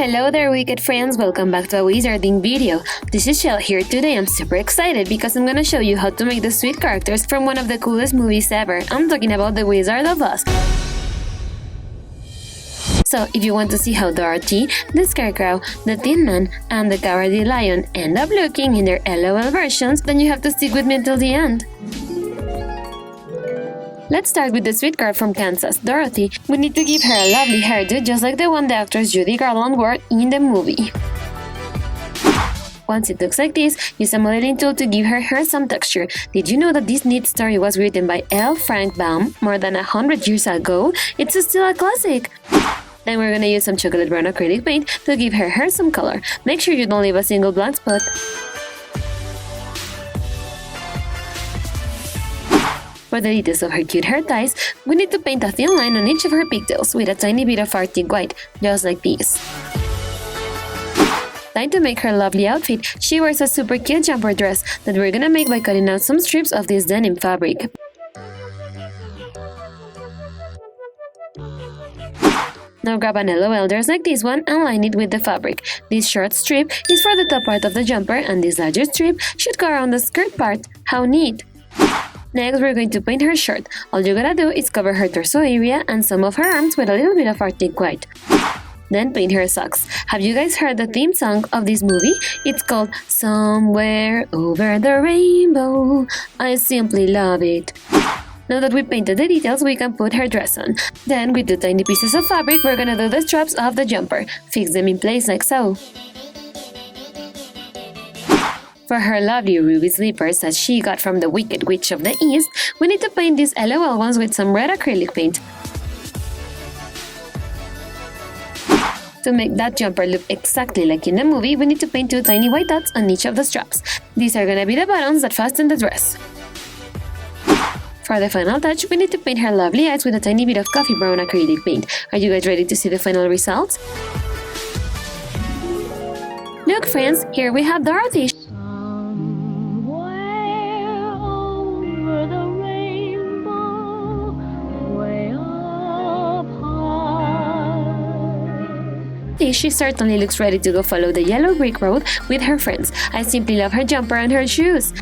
Hello there, wicked friends, welcome back to a wizarding video. This is Chelle here. Today I'm super excited because I'm gonna show you how to make the sweet characters from one of the coolest movies ever. I'm talking about The Wizard of Oz. So if you want to see how Dorothy, the Scarecrow, the Tin Man, and the Cowardly Lion end up looking in their LOL versions, then you have to stick with me until the end. Let's start with the sweet girl from Kansas, Dorothy. We need to give her a lovely hairdo just like the one the actress Judy Garland wore in the movie. Once it looks like this, use a modeling tool to give her hair some texture. Did you know that this neat story was written by L. Frank Baum more than 100 years ago? It's still a classic! Then we're gonna use some chocolate brown acrylic paint to give her hair some color. Make sure you don't leave a single blank spot. For the details of her cute hair ties, we need to paint a thin line on each of her pigtails with a tiny bit of Arctic white, just like this. Time to make her lovely outfit. She wears a super cute jumper dress that we're gonna make by cutting out some strips of this denim fabric. Now grab an LOL dress like this one and line it with the fabric. This short strip is for the top part of the jumper and this larger strip should go around the skirt part. How neat! Next, we're going to paint her shirt. All you gotta do is cover her torso area and some of her arms with a little bit of Arctic white. Then paint her socks. Have you guys heard the theme song of this movie? It's called Somewhere Over the Rainbow. I simply love it. Now that we painted the details, we can put her dress on. Then, with the tiny pieces of fabric, we're gonna do the straps of the jumper. Fix them in place like so. For her lovely ruby slippers that she got from the Wicked Witch of the East, we need to paint these LOL ones with some red acrylic paint. To make that jumper look exactly like in the movie, we need to paint two tiny white dots on each of the straps. These are gonna be the buttons that fasten the dress. For the final touch, we need to paint her lovely eyes with a tiny bit of coffee brown acrylic paint. Are you guys ready to see the final results? Look friends, here we have Dorothy. She certainly looks ready to go follow the yellow brick road with her friends. I simply love her jumper and her shoes.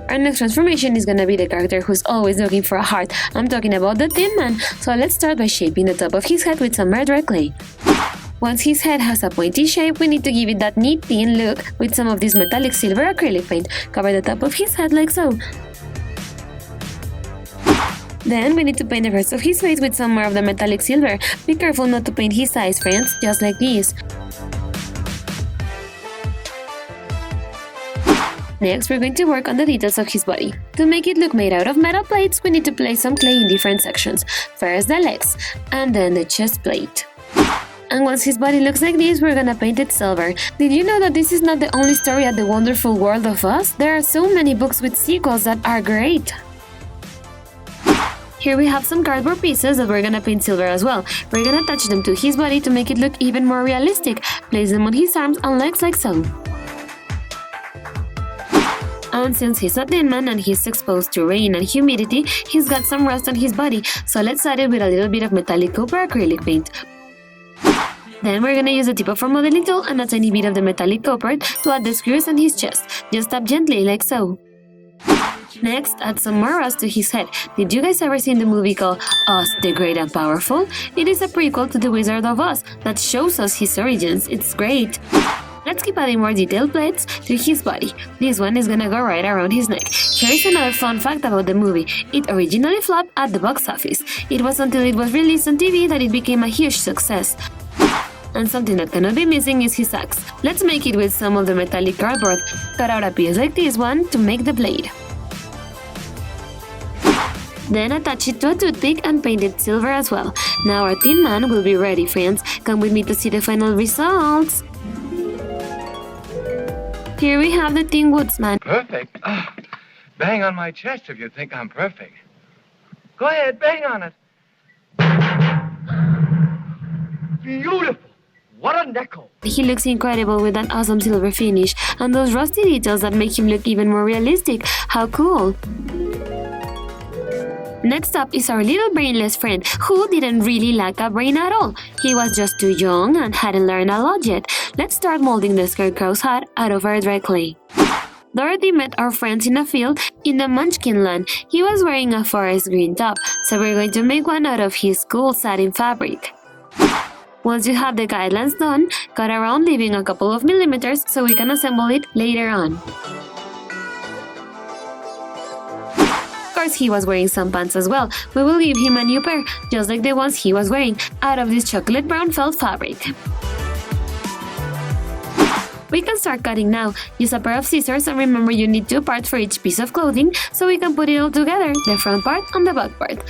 Our next transformation is gonna be the character who's always looking for a heart. I'm talking about the Tin Man. So let's start by shaping the top of his head with some red clay. Once his head has a pointy shape, we need to give it that neat thin look with some of this metallic silver acrylic paint. Cover the top of his head like so. Then we need to paint the rest of his face with some more of the metallic silver. Be careful not to paint his eyes, friends, just like this. Next, we're going to work on the details of his body. To make it look made out of metal plates, we need to place some clay in different sections. First the legs, and then the chest plate. And once his body looks like this, we're gonna paint it silver. Did you know that this is not the only story at the wonderful world of Oz? There are so many books with sequels that are great. Here we have some cardboard pieces that we're gonna paint silver as well. We're gonna attach them to his body to make it look even more realistic. Place them on his arms and legs like so. And since he's a Tin Man and he's exposed to rain and humidity, he's got some rust on his body, so let's add it with a little bit of metallic copper acrylic paint. Then we're gonna use the tip of our modeling tool and a tiny bit of the metallic copper to add the screws on his chest. Just tap gently like so. Next, add some more rust to his head. Did you guys ever see the movie called Oz the Great and Powerful? It is a prequel to The Wizard of Oz that shows us his origins. It's great! Let's keep adding more detailed plates to his body. This one is gonna go right around his neck. Here is another fun fact about the movie. It originally flopped at the box office. It was until it was released on TV that it became a huge success. And something that cannot be missing is his axe. Let's make it with some of the metallic cardboard. Cut out a piece like this one to make the blade. Then attach it to a toothpick and paint it silver as well. Now our Tin Man will be ready, friends. Come with me to see the final results. Here we have the Tin Woodsman. Perfect? Bang on my chest if you think I'm perfect. Go ahead, bang on it. Beautiful! What a necklace! He looks incredible with that awesome silver finish and those rusty details that make him look even more realistic. How cool! Next up is our little brainless friend, who didn't really lack a brain at all. He was just too young and hadn't learned a lot yet. Let's start molding the Scarecrow's hat out of our dry clay. Dorothy met our friends in a field in the Munchkin land. He was wearing a forest green top, so we're going to make one out of his cool satin fabric. Once you have the guidelines done, cut around leaving a couple of millimeters so we can assemble it later on. Of course, he was wearing some pants as well. We will give him a new pair, just like the ones he was wearing, out of this chocolate brown felt fabric. We can start cutting now. Use a pair of scissors and remember you need 2 parts for each piece of clothing so we can put it all together, the front part and the back part.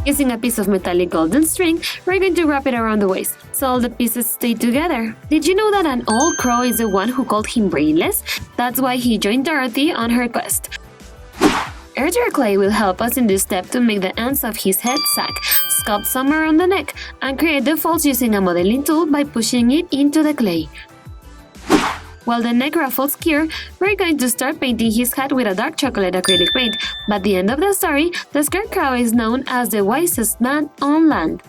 Using a piece of metallic golden string, we're going to wrap it around the waist, so all the pieces stay together. Did you know that an old crow is the one who called him brainless? That's why he joined Dorothy on her quest. Air clay will help us in this step to make the ends of his head sack, sculpt some around the neck, and create the folds using a modeling tool by pushing it into the clay. While the neck ruffles cure, we're going to start painting his hat with a dark chocolate acrylic paint. By the end of the story, the Scarecrow is known as the wisest man on land.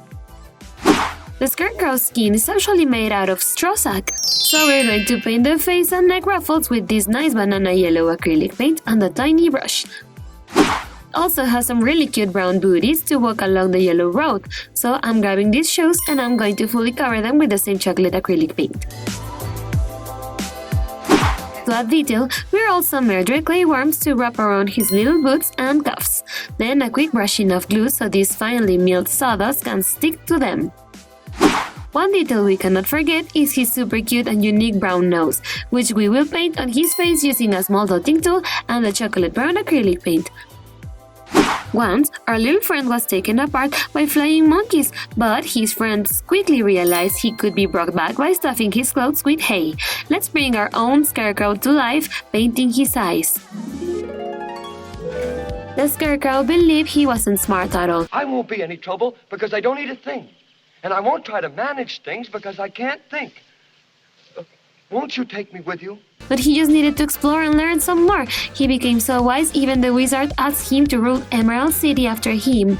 The Scarecrow's skin is actually made out of straw sack, so we're going to paint the face and neck ruffles with this nice banana yellow acrylic paint and a tiny brush. Also has some really cute brown booties to walk along the yellow road, so I'm grabbing these shoes and I'm going to fully cover them with the same chocolate acrylic paint. To add detail, we rolled some air dry clay worms to wrap around his little boots and cuffs, then a quick brushing of glue so this finely milled sawdust can stick to them. One detail we cannot forget is his super cute and unique brown nose, which we will paint on his face using a small dotting tool and the chocolate brown acrylic paint. Once, our little friend was taken apart by flying monkeys, but his friends quickly realized he could be brought back by stuffing his clothes with hay. Let's bring our own Scarecrow to life, painting his eyes. The Scarecrow believed he wasn't smart at all. I won't be any trouble because I don't need a thing. And I won't try to manage things because I can't think. Won't you take me with you? But he just needed to explore and learn some more. He became so wise, even the wizard asked him to rule Emerald City after him.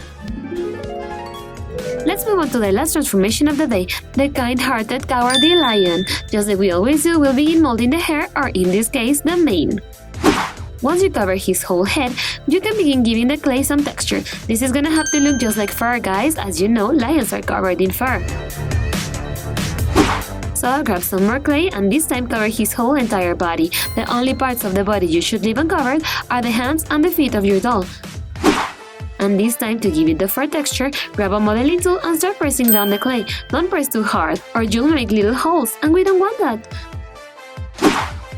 Let's move on to the last transformation of the day, the kind-hearted cowardly lion. Just like we always do, we'll begin molding the hair, or in this case, the mane. Once you cover his whole head, you can begin giving the clay some texture. This is gonna have to look just like fur, guys. As you know, lions are covered in fur. So I'll grab some more clay and this time cover his whole entire body. The only parts of the body you should leave uncovered are the hands and the feet of your doll. And this time, to give it the fur texture, grab a modeling tool and start pressing down the clay. Don't press too hard or you'll make little holes, and we don't want that.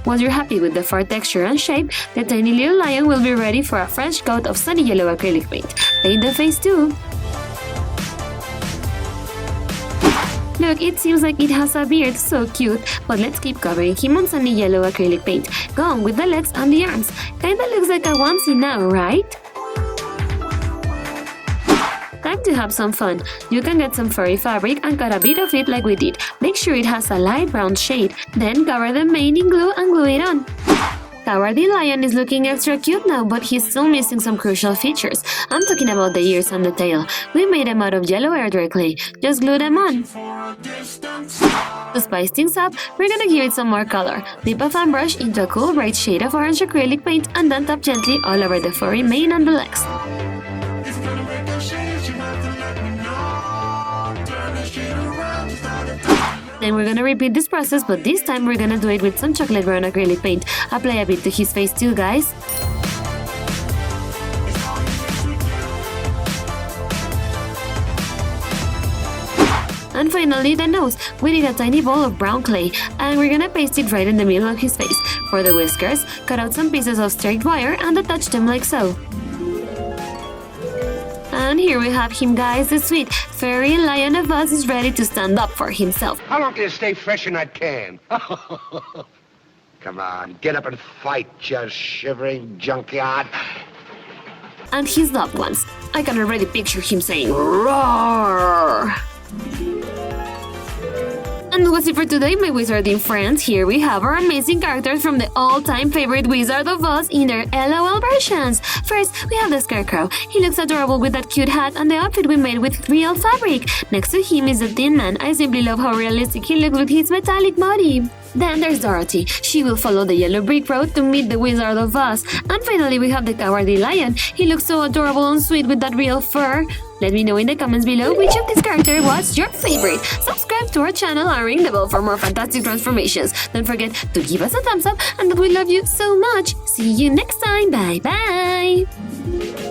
Once you're happy with the fur texture and shape, the tiny little lion will be ready for a fresh coat of sunny yellow acrylic paint. Paint the face too. Look, it seems like it has a beard, so cute, but let's keep covering him on sunny yellow acrylic paint. Go on with the legs and the arms. Kinda looks like a onesie now, right? Time to have some fun. You can get some furry fabric and cut a bit of it like we did. Make sure it has a light brown shade. Then cover the mane in glue and glue it on. Cowardly lion is looking extra cute now, but he's still missing some crucial features. I'm talking about the ears and the tail. We made them out of yellow air dry clay. Just glue them on. To spice things up, we're gonna give it some more color. Dip a fan brush into a cool bright shade of orange acrylic paint and then tap gently all over the furry mane and the legs. Then we're gonna repeat this process, but this time we're gonna do it with some chocolate brown acrylic paint. Apply a bit to his face too, guys. And finally, the nose. We need a tiny ball of brown clay, and we're gonna paste it right in the middle of his face. For the whiskers, cut out some pieces of straight wire and attach them like so. And here we have him, guys. The sweet furry lion of us is ready to stand up for himself. How long can you stay fresh in that can? Come on, get up and fight, you shivering junkyard. And his loved ones. I can already picture him saying, "Roar!" And that was it for today, my wizarding friends. Here we have our amazing characters from the all-time favorite Wizard of Oz in their LOL versions. First, we have the Scarecrow. He looks adorable with that cute hat and the outfit we made with real fabric. Next to him is the Tin Man. I simply love how realistic he looks with his metallic body. Then there's Dorothy. She will follow the yellow brick road to meet the Wizard of Oz. And finally, we have the Cowardly Lion. He looks so adorable and sweet with that real fur. Let me know in the comments below which of these characters was your favorite. Subscribe to our channel and ring the bell for more fantastic transformations. Don't forget to give us a thumbs up and that we love you so much. See you next time. Bye bye.